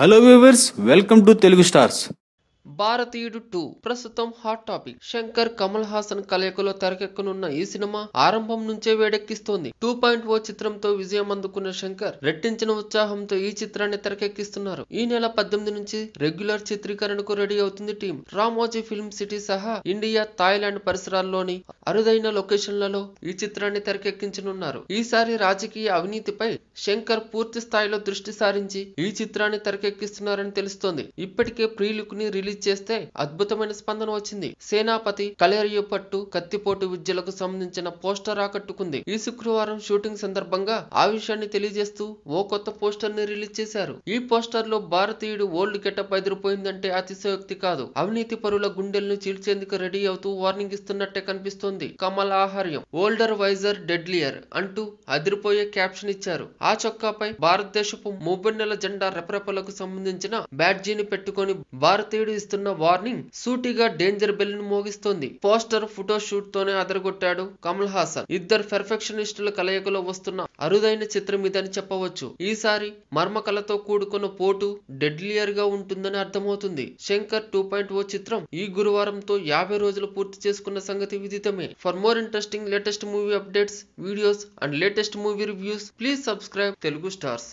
Hello viewers, welcome to Telugu stars. భారతీయుడు 2 ప్రస్తుతం hot topic. Shankar Kamal Haasan కలయికలో తెరకెక్కనున్న ఈ సినిమా ఆరంభం నుంచే వేడెక్కిస్తోంది. 2.0 చిత్రంతో విజయం అందుకున్న శంకర్ రెట్టించిన ఉత్సాహంతో ఈ చిత్రాన్ని తెరకెక్కిస్తున్నారు. ఈ నెల 18 నుంచి రెగ్యులర్ చిత్రీకరణకు రెడీ అవుతుంది టీం. రామోజీ ఫిల్మ్ సిటీ సహా ఇండియా, థాయిలాండ్ పరిసరాల్లోని అరుదైన లొకేషన్లలో ఈ చిత్రాన్ని తెరకెక్కించనున్నారు. ఈసారి రాజకీయ అవినీతిపై శంకర్ పూర్తి స్థాయిలో దృష్టి సారించి ఈ చిత్రాన్ని తెరకెక్కిస్తున్నారని తెలుస్తోంది. ఇప్పటికే ప్రీ లుక్ ని రిలీజ్ చేస్తే అద్భుతమైన స్పందన వచ్చింది. సేనాపతి, కలేరియపట్టు, కత్తిపోటు విద్యలకు సంబంధించిన పోస్టర్ ఆకట్టుకుంది. ఈ శుక్రవారం షూటింగ్ సందర్భంగా ఆ విషయాన్ని తెలియజేస్తూ ఓ కొత్త పోస్టర్ ని రిలీజ్ చేశారు. ఈ పోస్టర్ లో భారతీయుడు ఓల్డ్ గెటప్ ఎదిరిపోయిందంటే అతిశయోక్తి కాదు. అవినీతి పరుల గుండెలను చీల్చేందుకు రెడీ అవుతూ వార్నింగ్ ఇస్తున్నట్టే కనిపిస్తోంది. కమల్ ఆహార్యం ఓల్డర్ వైజర్ డెడ్లియర్ అంటూ అదిరిపోయే క్యాప్షన్ ఇచ్చారు. ఆ చొక్కాపై భారతదేశపు మూబెన్నెల జెండా రెపరెపలకు సంబంధించిన బ్యాడ్జీని పెట్టుకొని భారతీయుడు ఇస్తున్న వార్నింగ్ సూటిగా డేంజర్ బెల్ ను మోగిస్తోంది. పోస్టర్, ఫోటో షూట్ తోనే అదరగొట్టాడు కమల్ హాసన్. ఇద్దరు పెర్ఫెక్షనిస్టుల కలయికలో వస్తున్న అరుదైన చిత్రం ఇదని చెప్పవచ్చు. ఈసారి మర్మకలతో కూడుకున్న పోటు డెడ్లియర్ గా ఉంటుందని అర్థమవుతుంది. శంకర్ 2.0 చిత్రం ఈ గురువారంతో 50 రోజులు పూర్తి చేసుకున్న సంగతి విదితమే. For more interesting latest movie updates, videos and latest movie reviews, please subscribe Telugu stars.